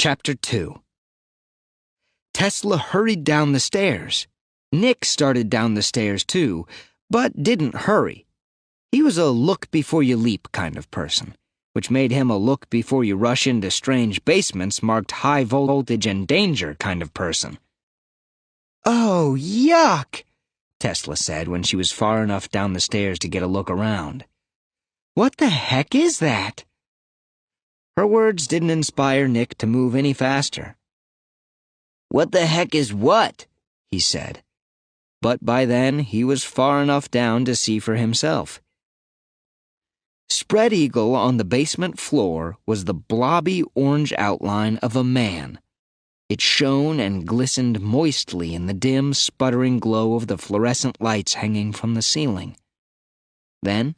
Chapter 2. Tesla hurried down the stairs. Nick started down the stairs too, but didn't hurry. He was a look-before-you-leap kind of person, which made him a look-before-you-rush into strange basements marked high voltage and danger kind of person. "Oh, yuck!" Tesla said when she was far enough down the stairs to get a look around. "What the heck is that?" Her words didn't inspire Nick to move any faster. "What the heck is what?" he said. But by then he was far enough down to see for himself. Spread eagle on the basement floor was the blobby orange outline of a man. It shone and glistened moistly in the dim, sputtering glow of the fluorescent lights hanging from the ceiling. Then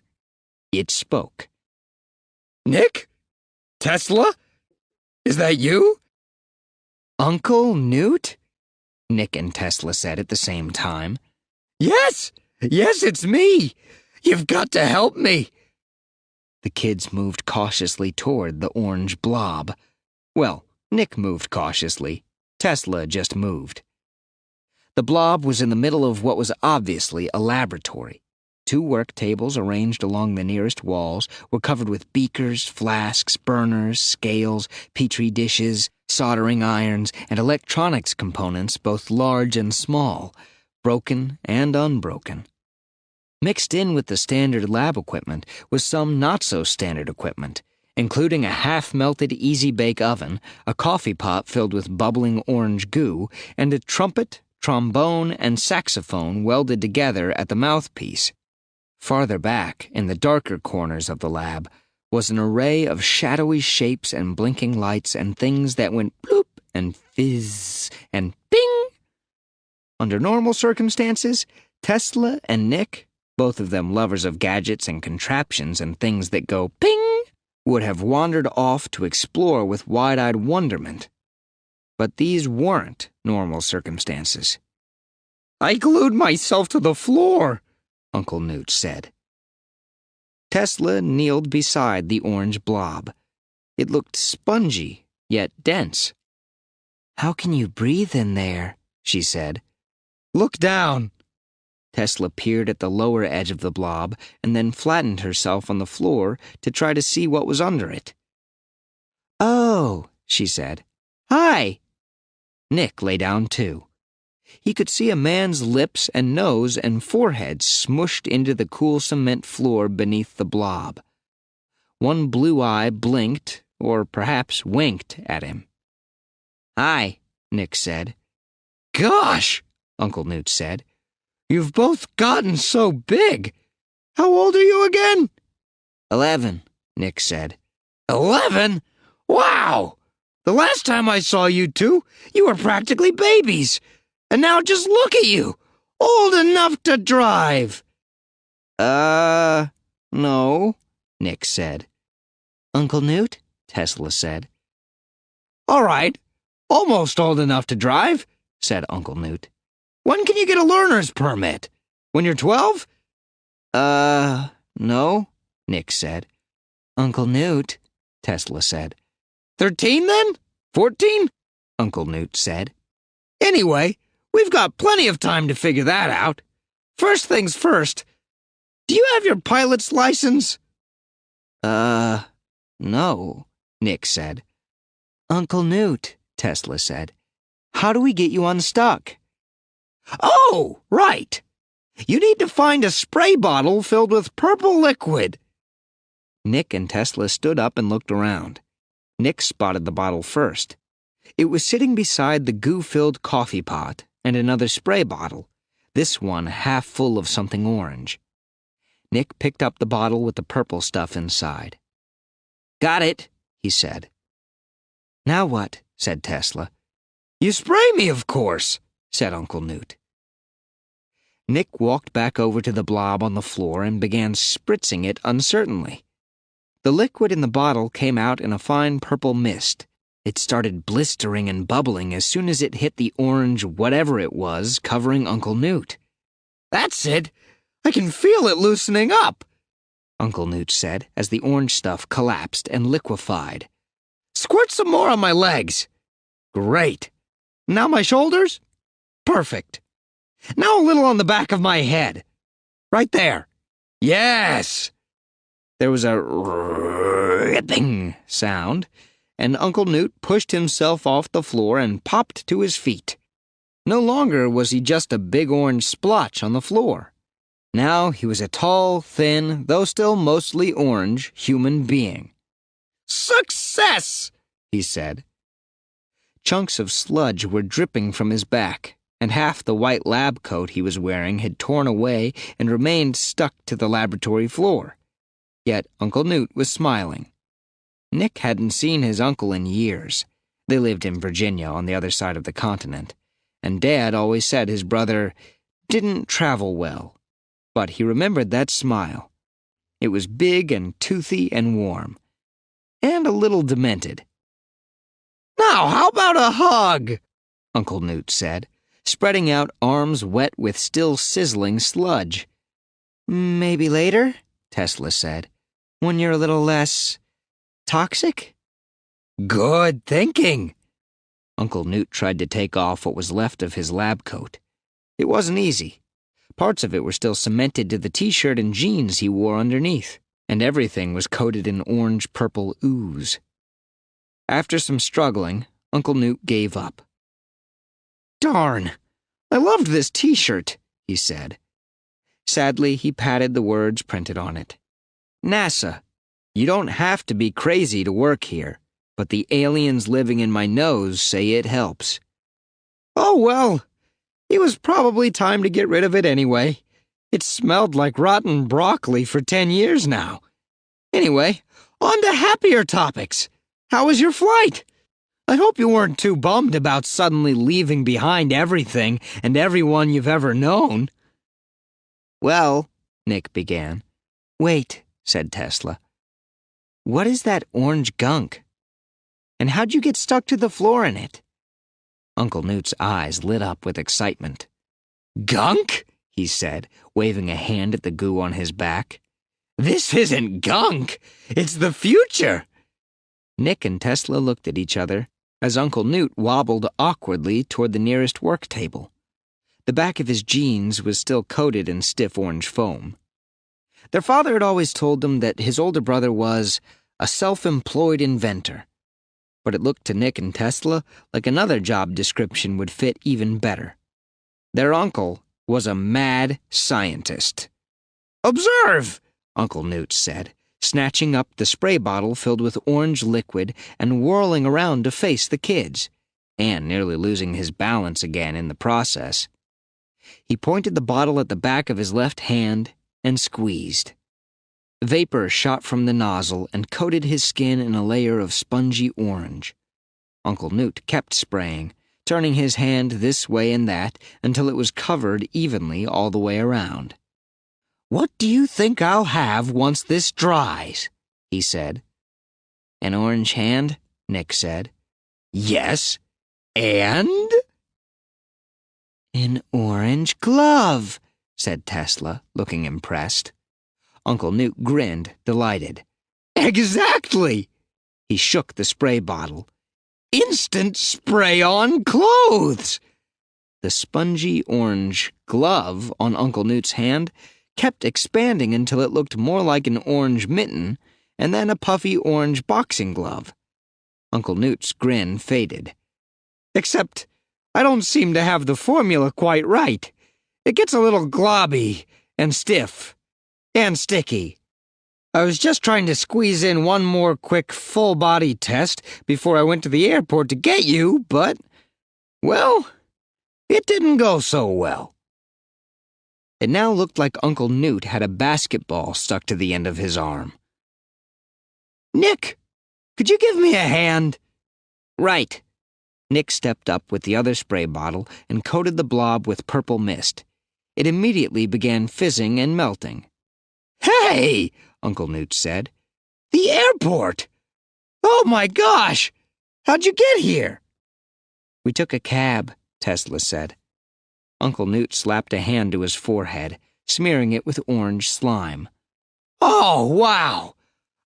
it spoke. "Nick? Tesla? Is that you?" "Uncle Newt?" Nick and Tesla said at the same time. Yes, it's me. You've got to help me." The kids moved cautiously toward the orange blob. Well, Nick moved cautiously. Tesla just moved. The blob was in the middle of what was obviously a laboratory. 2 work tables arranged along the nearest walls were covered with beakers, flasks, burners, scales, petri dishes, soldering irons, and electronics components both large and small, broken and unbroken. Mixed in with the standard lab equipment was some not-so-standard equipment, including a half-melted easy-bake oven, a coffee pot filled with bubbling orange goo, and a trumpet, trombone, and saxophone welded together at the mouthpiece. Farther back, in the darker corners of the lab, was an array of shadowy shapes and blinking lights and things that went bloop and fizz and bing. Under normal circumstances, Tesla and Nick, both of them lovers of gadgets and contraptions and things that go ping, would have wandered off to explore with wide-eyed wonderment. But these weren't normal circumstances. "I glued myself to the floor," Uncle Newt said. Tesla kneeled beside the orange blob. It looked spongy, yet dense. "How can you breathe in there?" she said. "Look down." Tesla peered at the lower edge of the blob and then flattened herself on the floor to try to see what was under it. "Oh," she said. "Hi." Nick lay down too. He could see a man's lips and nose and forehead smushed into the cool cement floor beneath the blob. One blue eye blinked, or perhaps winked, at him. "Hi," Nick said. "Gosh," Uncle Newt said. "You've both gotten so big. How old are you again?" 11, Nick said. 11? Wow! The last time I saw you two, you were practically babies. And now just look at you, old enough to drive." No, Nick said. "Uncle Newt?" Tesla said. "All right, almost old enough to drive," said Uncle Newt. "When can you get a learner's permit? When you're 12? No, Nick said. "Uncle Newt," Tesla said. 13 then? 14? Uncle Newt said. "Anyway, we've got plenty of time to figure that out. First things first, do you have your pilot's license?" No, Nick said. "Uncle Newt," Tesla said. "How do we get you unstuck?" "Oh, right. You need to find a spray bottle filled with purple liquid." Nick and Tesla stood up and looked around. Nick spotted the bottle first. It was sitting beside the goo-filled coffee pot and another spray bottle, this one half full of something orange. Nick picked up the bottle with the purple stuff inside. "Got it," he said. "Now what?" said Tesla. "You spray me, of course," said Uncle Newt. Nick walked back over to the blob on the floor and began spritzing it uncertainly. The liquid in the bottle came out in a fine purple mist. It started blistering and bubbling as soon as it hit the orange whatever it was covering Uncle Newt. "That's it. I can feel it loosening up," Uncle Newt said as the orange stuff collapsed and liquefied. "Squirt some more on my legs. Great. Now my shoulders? Perfect. Now a little on the back of my head. Right there. Yes! There was a ripping sound, and Uncle Newt pushed himself off the floor and popped to his feet. No longer was he just a big orange splotch on the floor. Now he was a tall, thin, though still mostly orange, human being. "Success!" he said. Chunks of sludge were dripping from his back, and half the white lab coat he was wearing had torn away and remained stuck to the laboratory floor. Yet Uncle Newt was smiling. Nick hadn't seen his uncle in years. They lived in Virginia on the other side of the continent, and Dad always said his brother didn't travel well. But he remembered that smile. It was big and toothy and warm, and a little demented. "Now, how about a hug?" Uncle Newt said, spreading out arms wet with still sizzling sludge. "Maybe later," Tesla said, "when you're a little less toxic?" "Good thinking." Uncle Newt tried to take off what was left of his lab coat. It wasn't easy. Parts of it were still cemented to the t-shirt and jeans he wore underneath, and everything was coated in orange-purple ooze. After some struggling, Uncle Newt gave up. "Darn, I loved this t-shirt," he said. Sadly, he patted the words printed on it. "NASA, you don't have to be crazy to work here, but the aliens living in my nose say it helps." "Oh, well, it was probably time to get rid of it anyway. It smelled like rotten broccoli for 10 years now. Anyway, on to happier topics. How was your flight? I hope you weren't too bummed about suddenly leaving behind everything and everyone you've ever known." "Well," Nick began. "Wait," said Tesla. "What is that orange gunk? And how'd you get stuck to the floor in it?" Uncle Newt's eyes lit up with excitement. "Gunk?" he said, waving a hand at the goo on his back. "This isn't gunk. It's the future." Nick and Tesla looked at each other as Uncle Newt wobbled awkwardly toward the nearest work table. The back of his jeans was still coated in stiff orange foam. Their father had always told them that his older brother was a self-employed inventor, but it looked to Nick and Tesla like another job description would fit even better. Their uncle was a mad scientist. "Observe!" Uncle Newt said, snatching up the spray bottle filled with orange liquid and whirling around to face the kids, and nearly losing his balance again in the process. He pointed the bottle at the back of his left hand and squeezed. Vapor shot from the nozzle and coated his skin in a layer of spongy orange. Uncle Newt kept spraying, turning his hand this way and that until it was covered evenly all the way around. "What do you think I'll have once this dries?" he said. "An orange hand?" Nick said. "Yes, and?" "An orange glove," said Tesla, looking impressed. Uncle Newt grinned, delighted. "Exactly!" He shook the spray bottle. "Instant spray-on clothes!" The spongy orange glove on Uncle Newt's hand kept expanding until it looked more like an orange mitten and then a puffy orange boxing glove. Uncle Newt's grin faded. "Except I don't seem to have the formula quite right. It gets a little globby and stiff and sticky. I was just trying to squeeze in one more quick full-body test before I went to the airport to get you, but, well, it didn't go so well." It now looked like Uncle Newt had a basketball stuck to the end of his arm. "Nick, could you give me a hand?" "Right." Nick stepped up with the other spray bottle and coated the blob with purple mist. It immediately began fizzing and melting. "Hey!" Uncle Newt said. "The airport! Oh my gosh! How'd you get here?" "We took a cab," Tesla said. Uncle Newt slapped a hand to his forehead, smearing it with orange slime. "Oh, wow!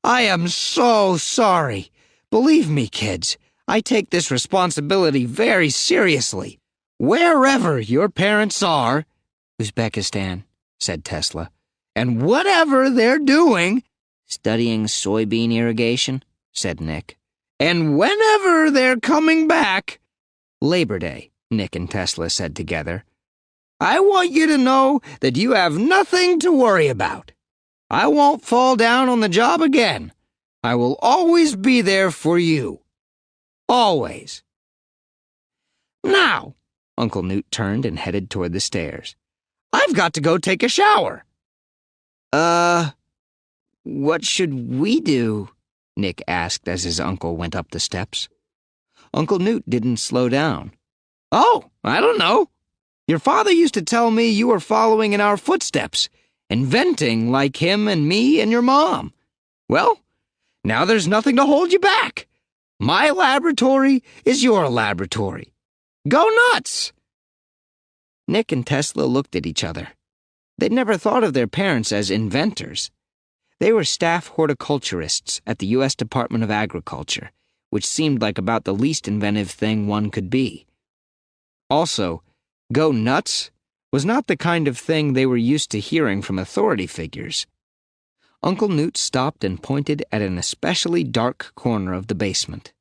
I am so sorry. Believe me, kids, I take this responsibility very seriously. Wherever your parents are, Uzbekistan, said Tesla. and whatever they're doing, Studying soybean irrigation? Said Nick. and whenever they're coming back, Labor Day, Nick and Tesla said together. I want you to know that you have nothing to worry about. I won't fall down on the job again. I will always be there for you. Always. Now, Uncle Newt turned and headed toward the stairs. I've got to go take a shower. What should we do? Nick asked as his uncle went up the steps. Uncle Newt didn't slow down. Oh, I don't know. Your father used to tell me you were following in our footsteps, inventing like him and me and your mom. Well, now there's nothing to hold you back. My laboratory is your laboratory. Go nuts! Nick and Tesla looked at each other. They'd never thought of their parents as inventors. They were staff horticulturists at the U.S. Department of Agriculture, which seemed like about the least inventive thing one could be. Also, go nuts was not the kind of thing they were used to hearing from authority figures. Uncle Newt stopped and pointed at an especially dark corner of the basement.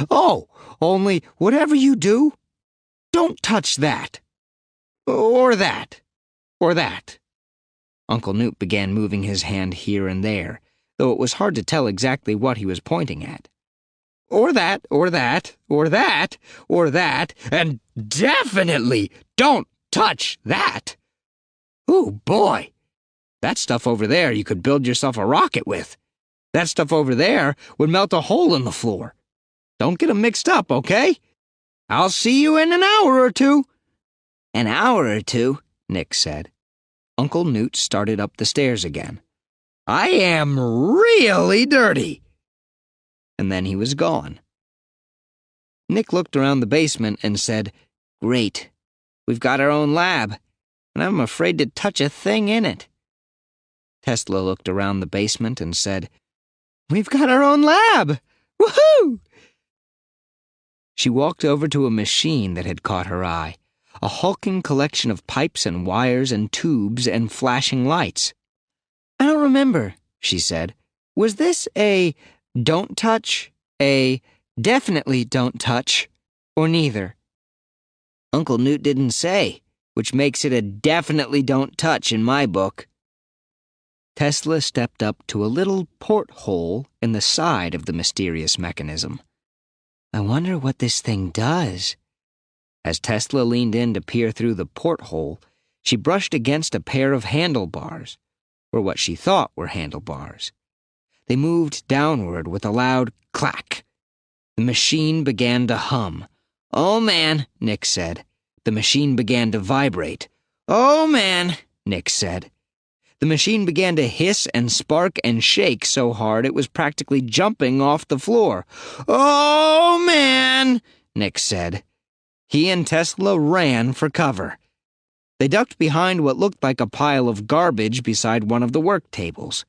Oh, only whatever you do, don't touch that. Or that. Or that. Uncle Newt began moving his hand here and there, though it was hard to tell exactly what he was pointing at. Or that, or that, or that, or that, and definitely don't touch that. Ooh, boy. That stuff over there you could build yourself a rocket with. That stuff over there would melt a hole in the floor. Don't get 'em mixed up, okay? I'll see you in an hour or two. An hour or two? Nick said. Uncle Newt started up the stairs again. I am really dirty. And then he was gone. Nick looked around the basement and said, Great. We've got our own lab, and I'm afraid to touch a thing in it. Tesla looked around the basement and said, We've got our own lab. Woohoo! She walked over to a machine that had caught her eye, a hulking collection of pipes and wires and tubes and flashing lights. I don't remember, she said. Was this a don't touch, a definitely don't touch, or neither? Uncle Newt didn't say, which makes it a definitely don't touch in my book. Tesla stepped up to a little porthole in the side of the mysterious mechanism. I wonder what this thing does. As Tesla leaned in to peer through the porthole, she brushed against a pair of handlebars, or what she thought were handlebars. They moved downward with a loud clack. The machine began to hum. Oh, man, Nick said. The machine began to vibrate. Oh, man, Nick said. The machine began to hiss and spark and shake so hard it was practically jumping off the floor. Oh, man, Nick said. He and Tesla ran for cover. They ducked behind what looked like a pile of garbage beside one of the work tables.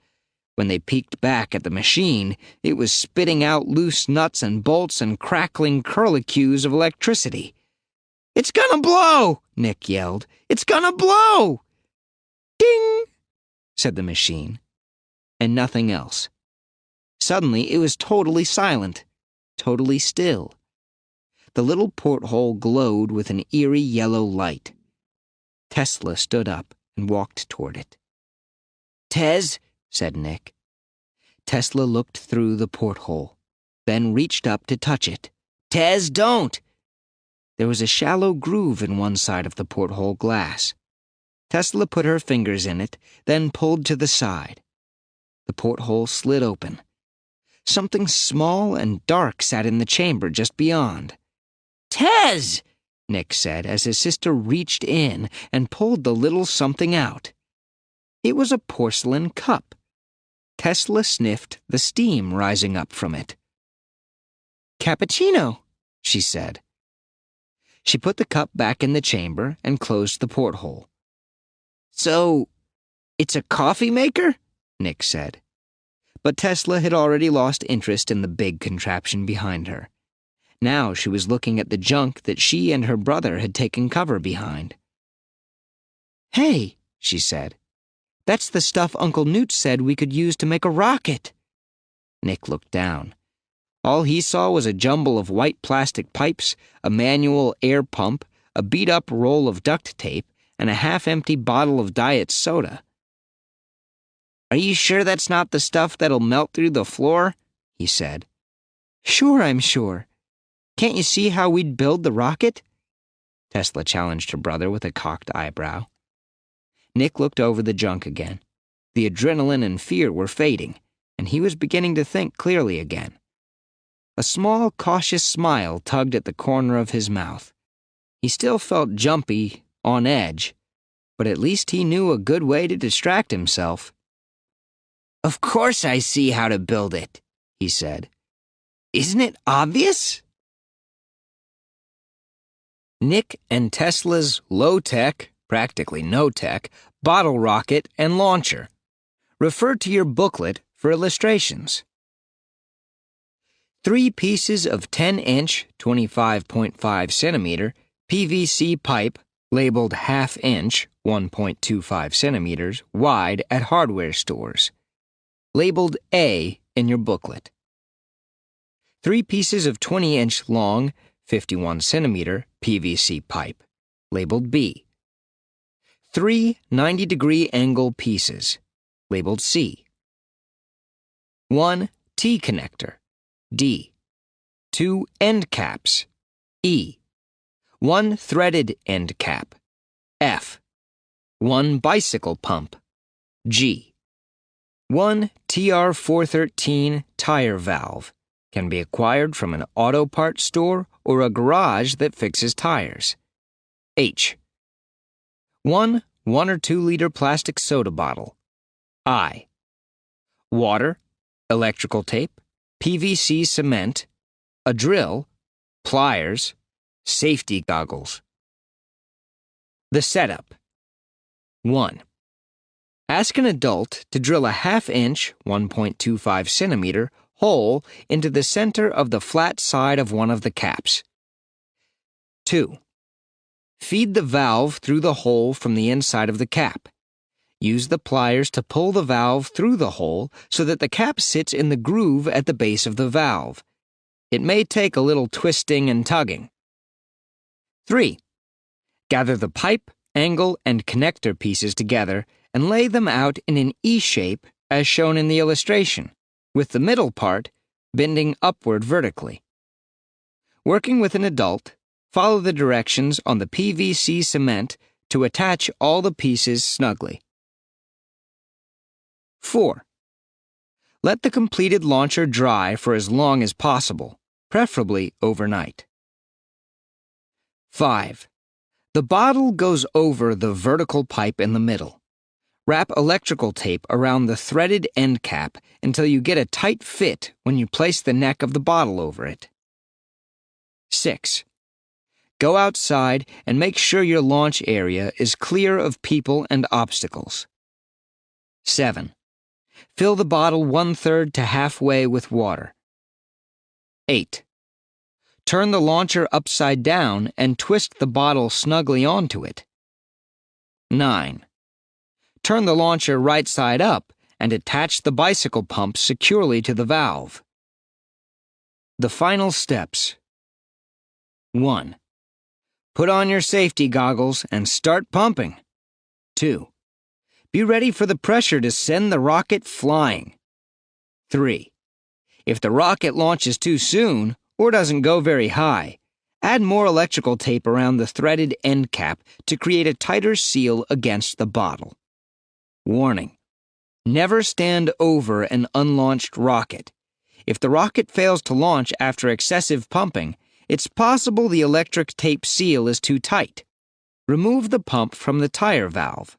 When they peeked back at the machine, it was spitting out loose nuts and bolts and crackling curlicues of electricity. It's gonna blow, Nick yelled. It's gonna blow! Ding, said the machine, and nothing else. Suddenly, it was totally silent, totally still. The little porthole glowed with an eerie yellow light. Tesla stood up and walked toward it. Tez, said Nick. Tesla looked through the porthole, then reached up to touch it. Tez, don't! There was a shallow groove in one side of the porthole glass. Tesla put her fingers in it, then pulled to the side. The porthole slid open. Something small and dark sat in the chamber just beyond. Tez! Nick said as his sister reached in and pulled the little something out. It was a porcelain cup. Tesla sniffed the steam rising up from it. Cappuccino, she said. She put the cup back in the chamber and closed the porthole. So, it's a coffee maker? Nick said. But Tesla had already lost interest in the big contraption behind her. Now she was looking at the junk that she and her brother had taken cover behind. "Hey," she said. "That's the stuff Uncle Newt said we could use to make a rocket." Nick looked down. All he saw was a jumble of white plastic pipes, a manual air pump, a beat-up roll of duct tape, and a half-empty bottle of diet soda. "Are you sure that's not the stuff that'll melt through the floor?" he said. "Sure, I'm sure. Can't you see how we'd build the rocket?" Tesla challenged her brother with a cocked eyebrow. Nick looked over the junk again. The adrenaline and fear were fading, and he was beginning to think clearly again. A small, cautious smile tugged at the corner of his mouth. He still felt jumpy, on edge, but at least he knew a good way to distract himself. "Of course I see how to build it," he said. "Isn't it obvious?" Nick and Tesla's low-tech, practically no-tech, bottle rocket and launcher. Refer to your booklet for illustrations. 3 pieces of 10-inch, 25.5 centimeter PVC pipe labeled half-inch, 1.25 centimeters wide at hardware stores. Labeled A in your booklet. 3 pieces of 20-inch long, 51 centimeter PVC pipe, labeled B. 3 90-degree angle pieces, labeled C. 1 T-connector, D. 2 end caps, E. 1 threaded end cap, F. 1 bicycle pump, G. 1 TR413 tire valve, can be acquired from an auto parts store or a garage that fixes tires, H. 1 1 or 2 liter plastic soda bottle, I. Water, electrical tape, PVC cement, a drill, pliers, safety goggles. The setup. 1. Ask an adult to drill a half-inch, 1.25 centimeter, hole into the center of the flat side of one of the caps. 2. Feed the valve through the hole from the inside of the cap. Use the pliers to pull the valve through the hole so that the cap sits in the groove at the base of the valve. It may take a little twisting and tugging. 3. Gather the pipe, angle, and connector pieces together and lay them out in an E shape as shown in the illustration, with the middle part bending upward vertically. Working with an adult, follow the directions on the PVC cement to attach all the pieces snugly. 4. Let the completed launcher dry for as long as possible, preferably overnight. 5. The bottle goes over the vertical pipe in the middle. Wrap electrical tape around the threaded end cap until you get a tight fit when you place the neck of the bottle over it. 6. Go outside and make sure your launch area is clear of people and obstacles. 7. Fill the bottle 1/3 to halfway with water. 8. Turn the launcher upside down and twist the bottle snugly onto it. 9. Turn the launcher right side up and attach the bicycle pump securely to the valve. The final steps. 1. Put on your safety goggles and start pumping. 2. Be ready for the pressure to send the rocket flying. 3. If the rocket launches too soon or doesn't go very high, add more electrical tape around the threaded end cap to create a tighter seal against the bottle. Warning: never stand over an unlaunched rocket. If the rocket fails to launch after excessive pumping, it's possible the electric tape seal is too tight. Remove the pump from the tire valve.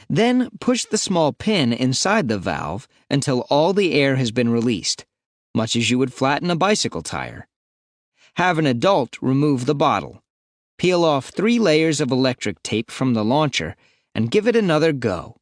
Then push the small pin inside the valve until all the air has been released, much as you would flatten a bicycle tire. Have an adult remove the bottle. Peel off 3 layers of electric tape from the launcher and give it another go.